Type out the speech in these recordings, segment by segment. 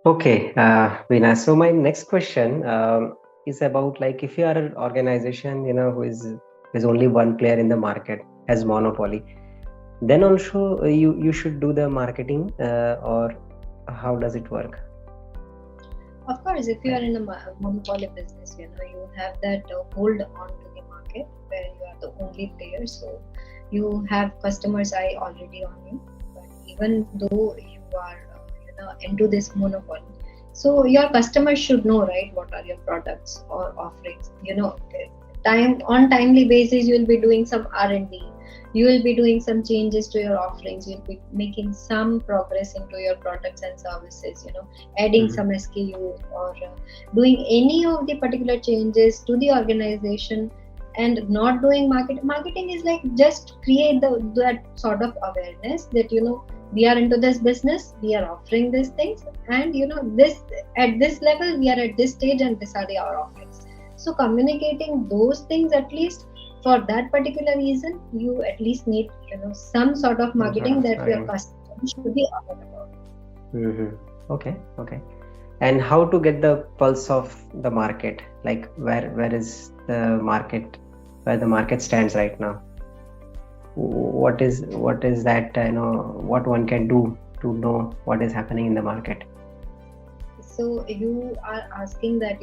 Okay, Veena. So my next question is about like if you are an organization, who is only one player in the market, has monopoly, then also you should do the marketing, or how does it work? Of course, if you are in a monopoly business, you have that hold on to the market where you are the only player. So you have customers' eye already on you. But even though you are, into this monopoly, so your customers should know, right? What are your products or offerings? Time on timely basis, you will be doing some R&D. You will be doing some changes to your offerings. You'll be making some progress into your products and services. Adding Mm-hmm. some SKUs or doing any of the particular changes to the organization, and not doing marketing is like just create that sort of awareness that we are into this business, we are offering these things, and this at this level we are at this stage and these are our offerings. So communicating those things, at least for that particular reason, you at least need some sort of Some sort marketing of that your marketing. customers should be aware about. Mm-hmm. Okay, okay. And how to get the pulse of the market? Like where is the market, where the market stands right now? What is that? What one can do to know what is happening in the market. So you are asking that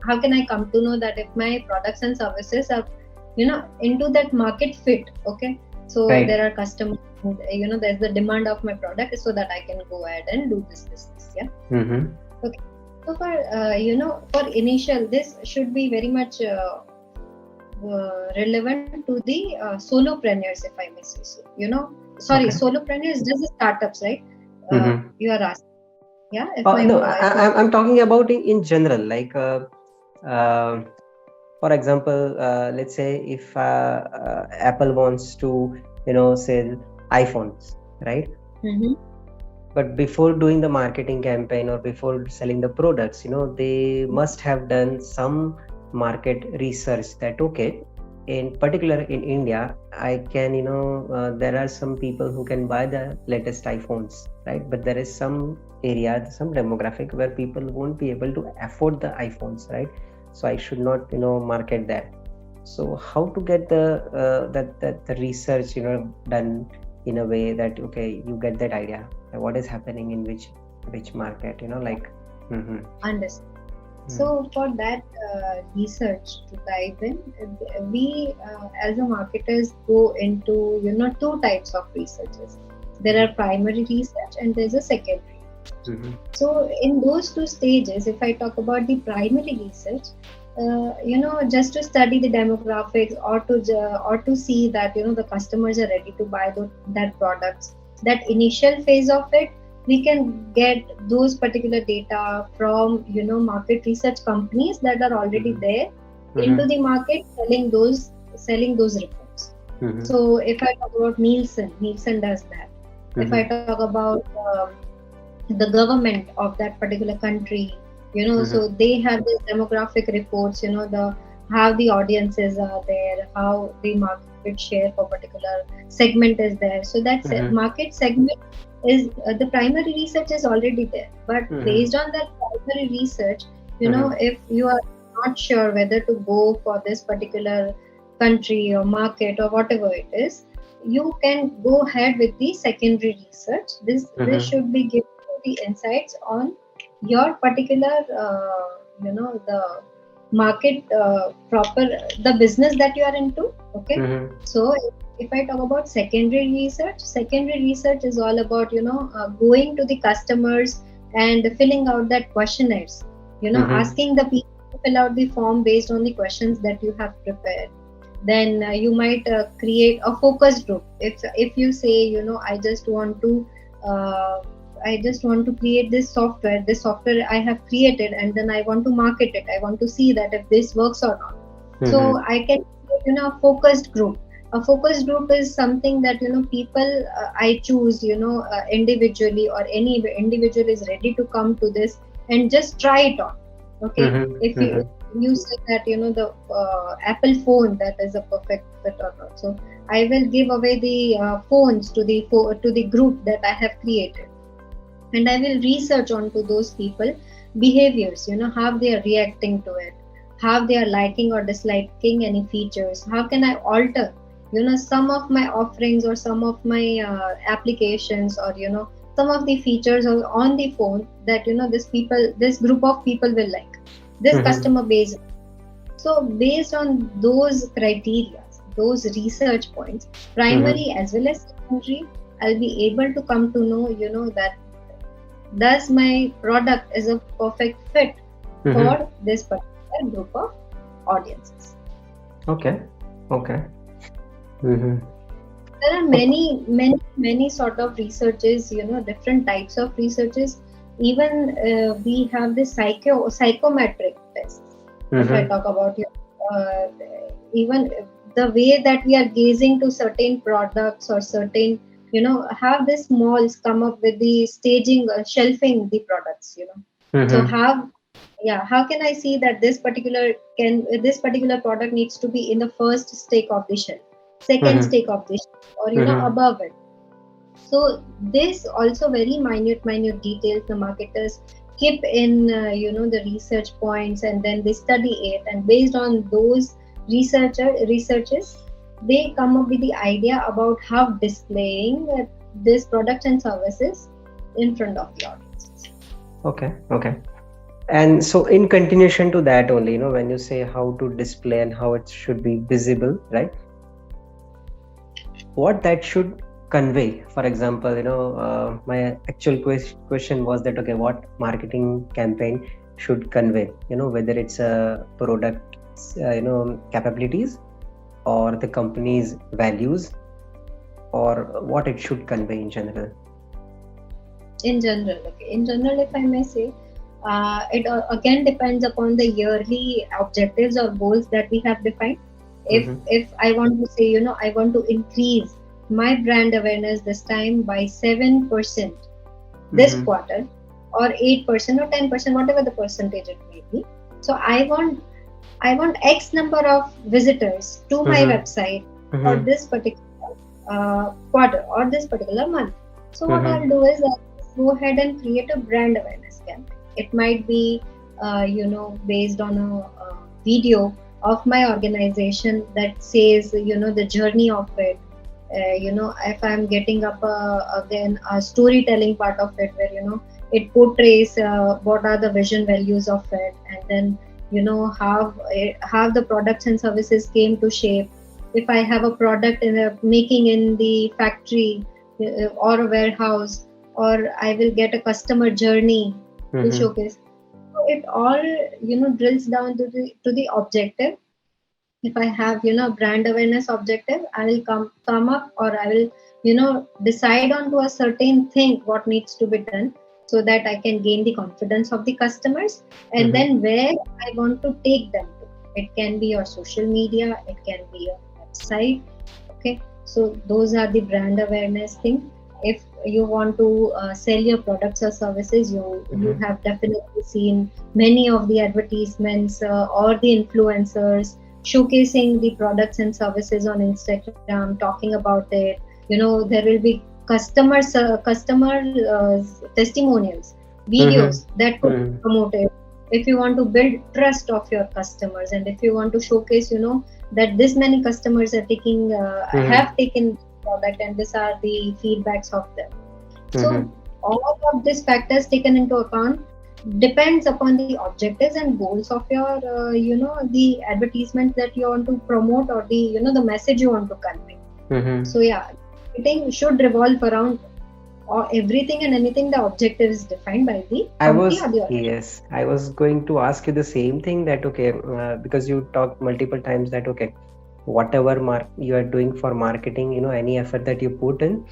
how can I come to know that if my products and services are into that market fit? Okay, so Right. there are customers, there's the demand of my product, so that I can go ahead and do this business. Yeah. Mm-hmm. Okay. So for for initial, this should be very much relevant to the solopreneurs, if I may say so. Sorry, Okay. solopreneurs, just the startups, right? Mm-hmm. You are asking, yeah. If my No, if my I'm talking about in general. Like, uh, for example, let's say if Apple wants to, sell iPhones, right? Mhm. But before doing the marketing campaign or before selling the products, they must have done some market research that, okay, in particular in India, I can, there are some people who can buy the latest iPhones, right? But there is some area, some demographic where people won't be able to afford the iPhones, right? So I should not, market that. So how to get the research, done in a way that, okay, you get that idea what is happening in which market, like. Mm-hmm. Understand. So for that research to dive in, we as a marketers go into two types of researches. There are primary research and there's a secondary. Mm-hmm. So in those two stages, if I talk about the primary research, just to study the demographics, or to see that the customers are ready to buy that products. That initial phase of it, we can get those particular data from market research companies that are already Mm-hmm. there Mm-hmm. into the market, selling those reports. Mm-hmm. So if I talk about Nielsen does that. If I Mm-hmm. talk about the government of that particular country, Mm-hmm. so they have the demographic reports, the how the audiences are there, how the market share for particular segment is there. So that Mm-hmm. market segment is the primary research is already there, but Mm-hmm. based on that primary research, Mm-hmm. if you are not sure whether to go for this particular country or market or whatever it is, you can go ahead with the secondary research. This Mm-hmm. should be given the insights on your particular the market, proper, the business that you are into. Okay, Mm-hmm. so if I talk about secondary research is all about going to the customers and filling out that questionnaires, Mm-hmm. asking the people to fill out the form based on the questions that you have prepared. Then you might create a focus group. If you say I just want to uh, create this software I have created, and then I want to market it, I want to see that if this works or not. So Mm-hmm. I can create a focused group. A focus group is something that people I choose individually, or any individual is ready to come to this and just try it on. Okay, if you Mm-hmm. say that the Apple phone that is a perfect fit or not, so I will give away the phones to the group that I have created. and I will research onto those people behaviors, how they are reacting to it, how they are liking or disliking any features, how can I alter, some of my offerings or some of my applications, or some of the features on the phone that this group of people will like, this Mm-hmm. customer base. So based on those criteria, those research points, Mm-hmm. primary as well as secondary, I'll be able to come to know, that thus my product is a perfect fit Mm-hmm. for this particular group of audiences. Okay. Okay. Mm-hmm. There are Okay. many, many, many sort of researches, different types of researches. Even we have this psychometric tests. If I Mm-hmm. talk about even the way that we are gazing to certain products or certain, have this malls come up with the staging, shelving the products, so Mm-hmm. how can I see that this particular product needs to be in the first stake of the shelf, second Mm-hmm. stake of the shelf, or Mm-hmm. above it. So this also very minute details the marketers keep in the research points, and then they study it, and based on those researches, they come up with the idea about how displaying this products and services in front of the audience. Okay. Okay. And so, in continuation to that, only, when you say how to display and how it should be visible, right? What that should convey. For example, my actual question was that, okay, what marketing campaign should convey? Whether it's a product, capabilities, or the company's values, or what it should convey in general. In general, if I may say, it again depends upon the yearly objectives or goals that we have defined. if Mm-hmm. if I want to say, I want to increase my brand awareness this time by 7% this Mm-hmm. quarter, or 8% or 10%, whatever the percentage it may be. So I want X number of visitors to my Mm-hmm. website for Mm-hmm. this particular quarter or this particular month. So what Mm-hmm. I'll do is I'll go ahead and create a brand awareness campaign. It might be, based on a video of my organization that says, the journey of it. If I'm getting up again a storytelling part of it, where it portrays what are the vision values of it, and then how the products and services came to shape. If I have a product in a making in the factory, or a warehouse, or I will get a customer journey to Mm-hmm. showcase. So it all drills down to the objective. If I have brand awareness objective, I will come up, or I will decide on to a certain thing what needs to be done, so that I can gain the confidence of the customers, and Mm-hmm. then where I want to take them to. It can be your social media, it can be your website. Okay, so those are the brand awareness thing. If you want to sell your products or services, you Mm-hmm. have definitely seen many of the advertisements, or the influencers showcasing the products and services on Instagram, talking about it. There will be customer testimonials, Mm-hmm. videos that could Mm-hmm. promote it. If you want to build trust of your customers, and if you want to showcase, that this many customers are taking Mm-hmm. have taken product, and these are the feedbacks of them. So Mm-hmm. all of these factors taken into account depends upon the objectives and goals of your the advertisement that you want to promote, or the the message you want to convey. Mm-hmm. So yeah, marketing should revolve around or everything and anything. The objective is defined by the I company was, or the organization. yes, I was going to ask you the same thing, that okay, because you talked multiple times that okay, whatever you are doing for marketing, any effort that you put in,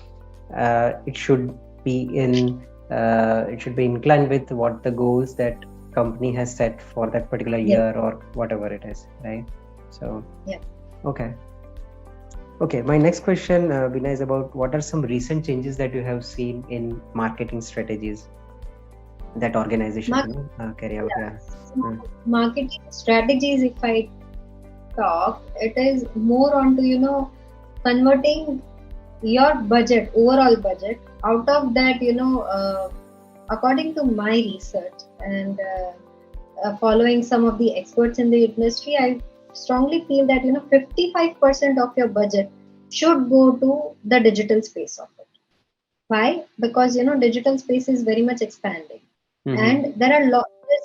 it should be it should be inclined with what the goals that company has set for that particular Yes. year or whatever it is, right? So, Yeah. okay. Okay, my next question, Beena, is about what are some recent changes that you have seen in marketing strategies that organizations, Mark, carry out? yeah. Yeah. So Mm. marketing strategies, if I talk, it is more on to converting your budget, overall budget, out of that according to my research and following some of the experts in the industry, I strongly feel that 55% of your budget should go to the digital space of it. Why? Because digital space is very much expanding, Mm-hmm. and there's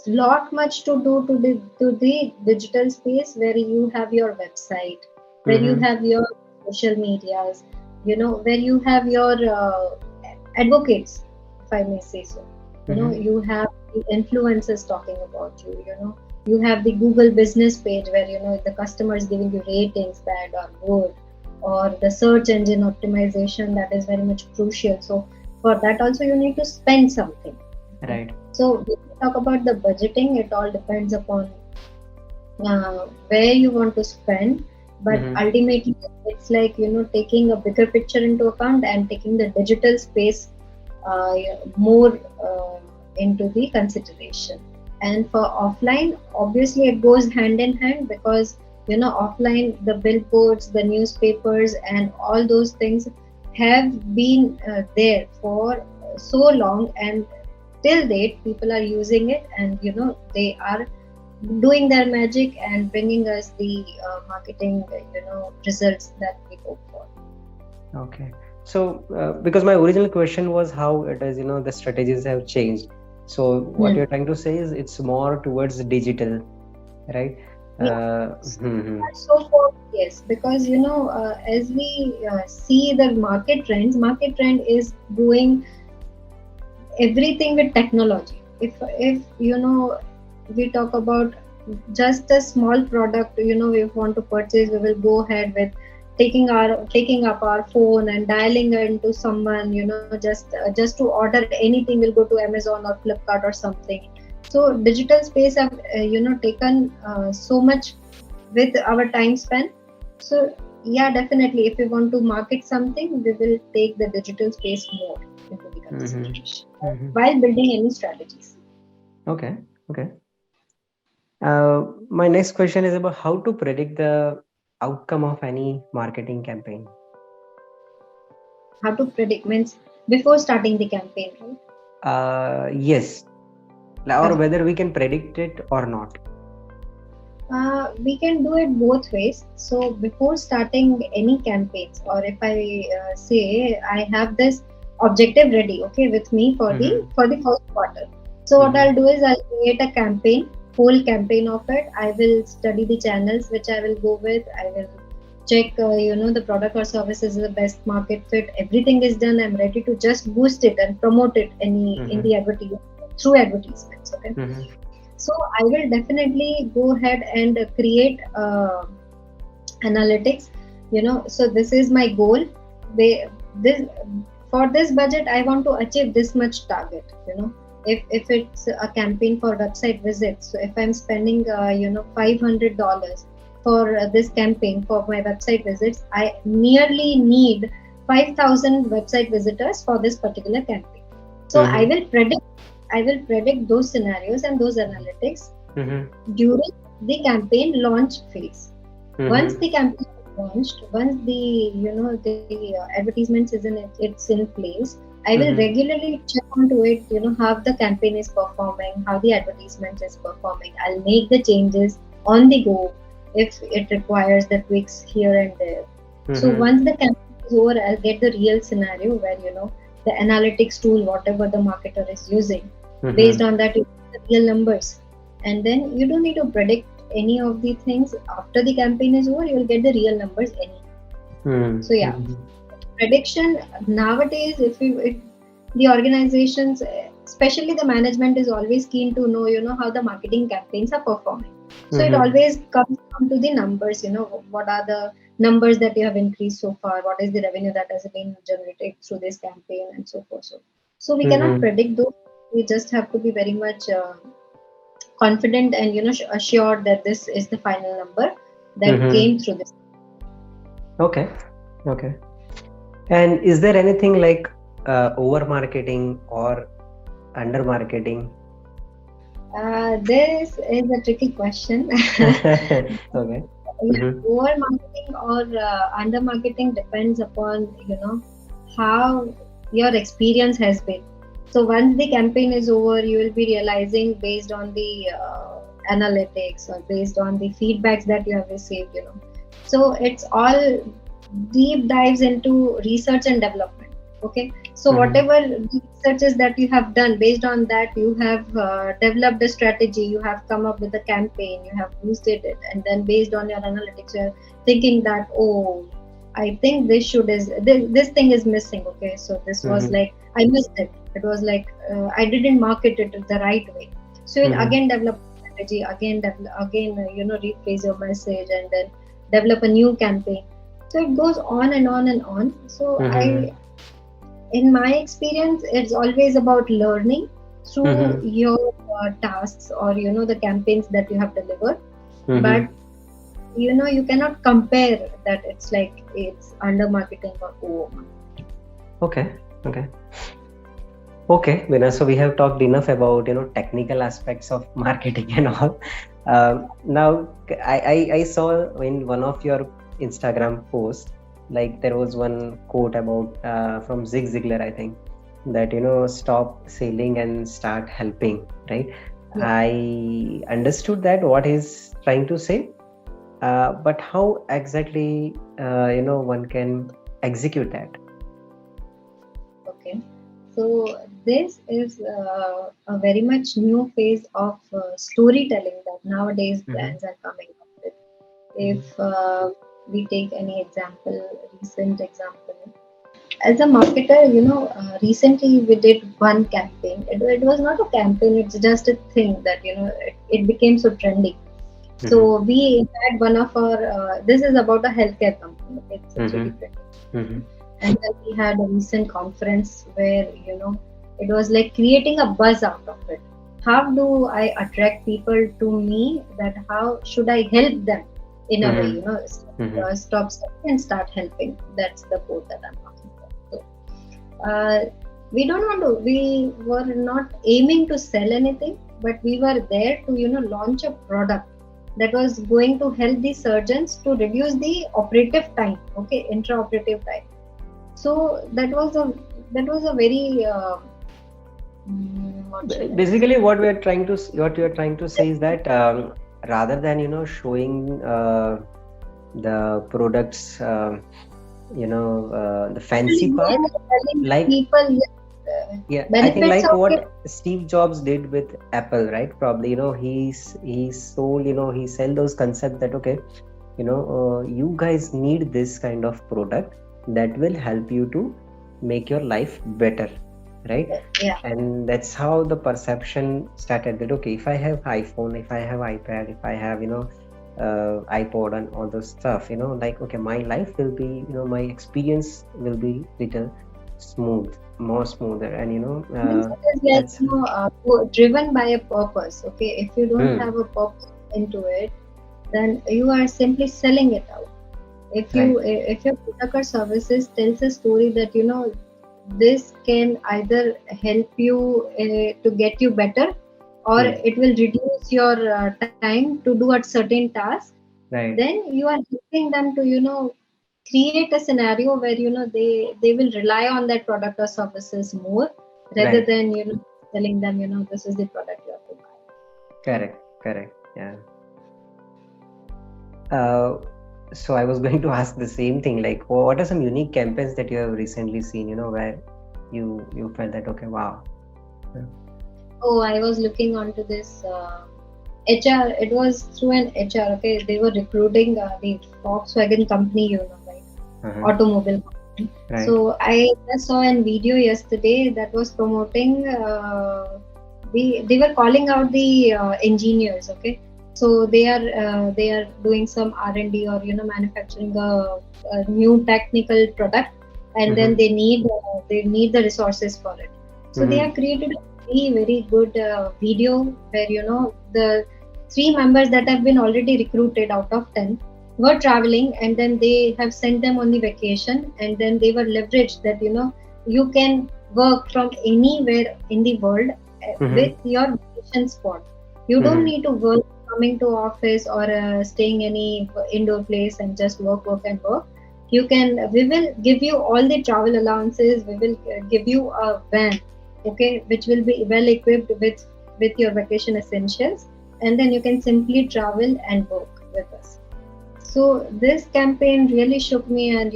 lot much to do to the digital space, where you have your website, where you Mm-hmm. have your social medias, where you have your advocates, if I may say so. Mm-hmm. You have the influencers talking about you. You have the Google business page where the customer is giving you ratings, bad or good, or the search engine optimization, that is very much crucial. So for that also you need to spend something. Okay? Right. So when we talk about the budgeting, it all depends upon where you want to spend, but Mm-hmm. ultimately it's like taking a bigger picture into account and taking the digital space more into the consideration. And for offline, obviously it goes hand in hand, because offline, the billboards, the newspapers, and all those things have been there for so long, and till date people are using it, and they are doing their magic and bringing us the marketing results that we hope for. Okay. So, because my original question was how it is, the strategies have changed. So, what Hmm. you're trying to say is it's more towards digital, right? Yeah. Hmm. So for yes, because as we see the market trend is doing everything with technology. If we talk about just a small product, we want to purchase, we will go ahead with taking up our phone and dialing into someone, just to order anything, we'll go to Amazon or Flipkart or something. So digital space have taken so much with our time span. So yeah, definitely, if we want to market something, we will take the digital space more into the Hmm. consideration Hmm. while building any strategies. Okay. Okay. My next question is about how to predict the outcome of any marketing campaign. How to predict means before starting the campaign, right? Yes, or Okay. whether we can predict it or not. We can do it both ways. So before starting any campaigns, or if I say I have this objective ready, okay, with me for the Mm-hmm. first quarter. So what Mm-hmm. I'll do is I'll create a campaign, whole campaign of it. I will study the channels which I will go with. I will check, the product or service is the best market fit. Everything is done. I'm ready to just boost it and promote it in Mm-hmm. the advertisement, through advertisements. Okay, Mm-hmm. so I will definitely go ahead and create analytics. So this is my goal. This, for this budget, I want to achieve this much target. If it's a campaign for website visits, so if I'm spending $500 for this campaign for my website visits, I nearly need 5,000 website visitors for this particular campaign. So Mm-hmm. I will predict those scenarios and those analytics Mm-hmm. during the campaign launch phase. Once Mm-hmm. the campaign is launched, once the advertisements is it's in place, I will Mm-hmm. regularly check onto it, how the campaign is performing, how the advertisement is performing. I'll make the changes on the go if it requires the tweaks here and there. So Mm-hmm. once the campaign is over, I'll get the real scenario where the analytics tool, whatever the marketer is using, based Mm-hmm. on that, you get the real numbers, and then you don't need to predict any of the things. After the campaign is over, you will get the real numbers anyhow. So yeah, Mm-hmm. prediction nowadays, if the organizations, especially the management, is always keen to know, how the marketing campaigns are performing. So it Mm-hmm. always comes down to the numbers. What are the numbers that you have increased so far? What is the revenue that has been generated through this campaign, and so forth. So we cannot Mm-hmm. predict those. We just have to be very much confident and assured that this is the final number that Mm-hmm. came through this. Okay. Okay. And is there anything like over marketing or under marketing? This is a tricky question. Okay. Yeah, Mm-hmm. over marketing or under marketing depends upon how your experience has been. So once the campaign is over, you will be realizing based on the analytics or based on the feedbacks that you have received, So it's all deep dives into research and development. Okay. So Mm-hmm. whatever researches that you have done, based on that, you have developed a strategy, you have come up with a campaign, you have boosted it, and then based on your analytics, you're thinking that, oh, I think this thing is missing. Okay, so this was Mm-hmm. like I missed it. It was like I didn't market it the right way. So you'll Mm-hmm. again develop strategy, again rephrase your message, and then develop a new campaign. So it goes on and on and on. So Mm-hmm. in my experience, it's always about learning through Mm-hmm. your tasks or the campaigns that you have delivered. But Mm-hmm. you cannot compare that it's under marketing or over. Okay. Okay. Okay, Veena. So we have talked enough about technical aspects of marketing and all. Now I saw in one of your Instagram posts, like there was one quote about from Zig Ziglar, I think, that stop selling and start helping, right? Yeah. I understood that what he's trying to say, but how exactly one can execute that? Okay. So this is a very much new phase of storytelling that nowadays Mm-hmm. brands are coming up with. Mm-hmm. If we take any recent example, as a marketer, recently we did one campaign. It was not a campaign; it's just a thing that it became so trendy. Mm-hmm. So we had one of our. This is about a healthcare company. It's Mm-hmm. really trendy. Mm-hmm. And then we had a recent conference where it was like creating a buzz out of it. How do I attract people to me? That how should I help them in a way? Mm-hmm. Mm-hmm. Stop selling and start helping. That's the quote that I'm talking about. So we don't want to. We were not aiming to sell anything, but we were there to launch a product that was going to help the surgeons to reduce the operative time. Okay, intraoperative time. So that was a very what should I say? Basically, what we are trying to say is that rather than showing the products, the fancy Actually, we part, are telling the like, people yeah, I think benefits like of it. what Steve Jobs did with Apple, right? Probably he sold, he sell those concepts that okay, you guys need this kind of product that will help you to make your life better, right? Yeah, And that's how the perception started, that okay, if I have iPhone, if I have iPad, if I have iPod and all those stuff, like okay, my life will be, my experience will be little smooth, more smoother, and means it is like that's driven by a purpose. Okay, if you don't hmm, have a purpose into it, then you are simply selling it out. right, If your product or services tells a story that this can either help you to get you better, or hmm, it will reduce your time to do a certain task, right, then you are helping them to create a scenario where they will rely on that product or services more, rather right, than telling them this is the product you have to buy. correct, correct, yeah. uh, so I was going to ask the same thing, like what are some unique campaigns that you have recently seen, where you felt that okay, wow. Yeah. Oh, I was looking onto this HR. It was through an HR. Okay, they were recruiting the Volkswagen company, right? Uh-huh. Automobile company. Right. So I just saw a video yesterday that was promoting. They were calling out the engineers. Okay, so they are doing some R&D or manufacturing a new technical product, and then Mm-hmm. they need the resources for it. So they Mm-hmm. have created a very very good video where the three members that have been already recruited out of 10 were traveling, and then they have sent them on the vacation, and then they were leveraged that you can work from anywhere in the world with Mm-hmm. your vacation spot. You don't Mm-hmm. need to work coming to office or staying any indoor place and just work and work. We will give you all the travel allowances. We will give you a van okay, which will be well equipped with your vacation essentials, and then you can simply travel and work with us. So this campaign really shook me, and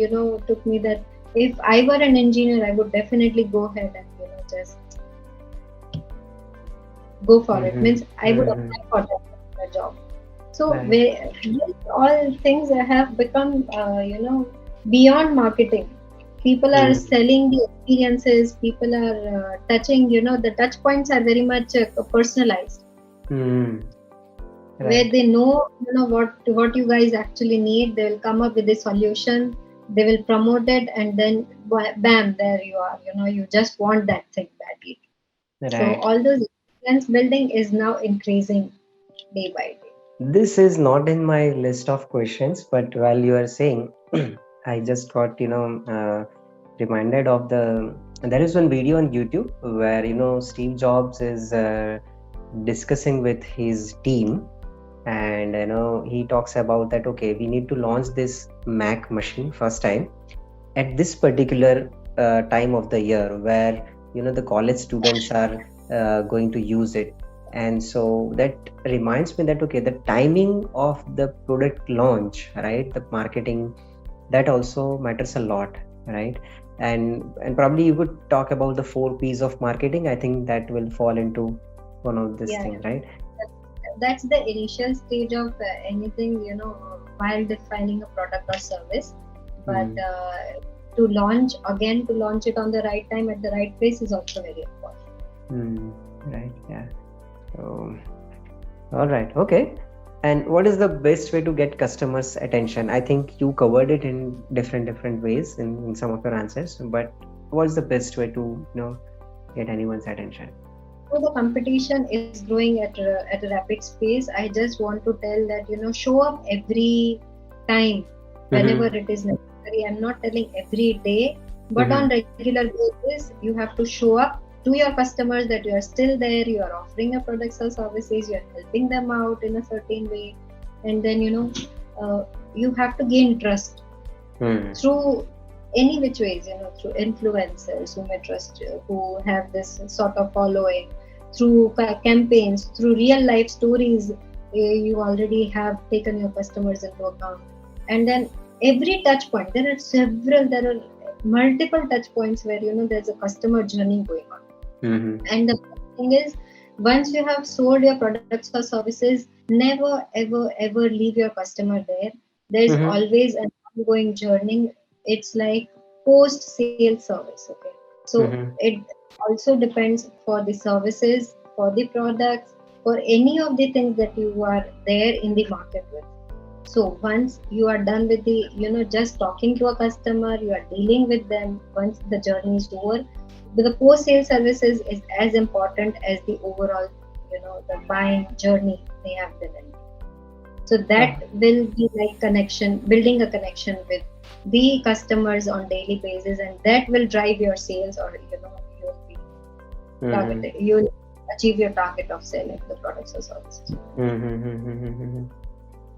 took me that if I were an engineer, I would definitely go ahead and just go for it. Mm-hmm. Means I would Mm-hmm. apply for that job. So Right. these all things have become beyond marketing. People are Mm-hmm. selling the experiences. People are touching. The touch points are very much personalized, Mm-hmm. where Right. they know what you guys actually need. They will come up with a solution. They will promote it, and then bam, there you are. You just want that thing badly. So Right. all those experience building is now increasing day by day. This is not in my list of questions, but while you are saying, I just got, reminded of there is one video on YouTube where, Steve Jobs is discussing with his team, and, he talks about that, okay, we need to launch this Mac machine first time at this particular time of the year where the college students are going to use it. And so that reminds me that, okay, the timing of the product launch, right, the marketing, that also matters a lot, right? And probably you could talk about the 4 P's of marketing. I think that will fall into one of this Yeah, thing, right? that's the initial stage of anything, while defining a product or service. But Mm, to launch it on the right time at the right place is also very important. mm, right, yeah. So all right, okay. And what is the best way to get customers' attention? I think you covered it in different ways in some of your answers, but what's the best way to, get anyone's attention? So the competition is growing at a rapid pace. I just want to tell that show up every time whenever Mm-hmm. it is necessary. I'm not telling every day, but on Mm-hmm. regular basis, you have to show up to your customers that you are still there. You are offering your products or services. You are helping them out in a certain way, and then you have to gain trust Mm-hmm. through any which ways, through influencers who may trust you, who have this sort of following, through campaigns, through real life stories. You already have taken your customers into account, and then every touch point, there are multiple touch points where there's a customer journey going on. Mm-hmm. And the thing is, once you have sold your products or services, never ever leave your customer there. There's Mm-hmm. always an ongoing journey. It's like post sale service. Okay. So Mm-hmm. it also depends for the services, for the products, for any of the things that you are there in the market with. So once you are done with the, just talking to a customer, you are dealing with them. Once the journey is over, the post sale services is as important as the overall, the buying journey they have been in. So Oh. that will be like connection, building a connection with the customers on daily basis, and that will drive your sales, or you'll be Mm-hmm. targeted. You'll achieve your target of selling the products or services. Mm-hmm.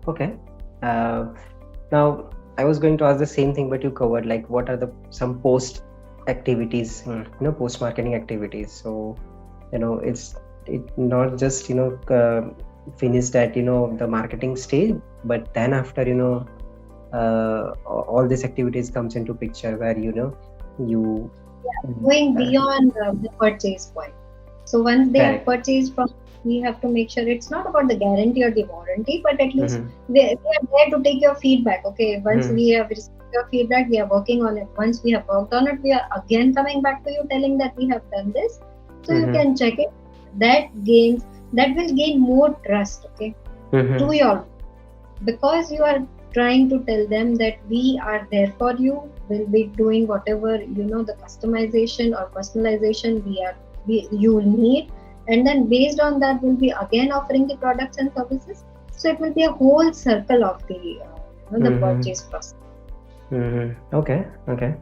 Okay. Uh, Now, I was going to ask the same thing, but you covered like what are the some post activities, post marketing activities. So, it not just finished at the marketing stage, but then after all these activities comes into picture where you Going uh, beyond the purchase point. So once they have correct. purchased from, we have to make sure it's not about the guarantee or the warranty, but at least Mm-hmm. we are there to take your feedback. Okay, once Mm-hmm. we have received your feedback, we are working on it. Once we have worked on it, we are again coming back to you telling that we have done this, so you Mm-hmm. can check it. That will gain more trust. Okay, to Mm-hmm. your, because you are trying to tell them that we are there for you. We'll be doing whatever the customization or personalization you need, and then based on that we'll be again offering the products and services. So it will be a whole circle of the the Mm-hmm. purchase process. Mm-hmm. Okay. Okay.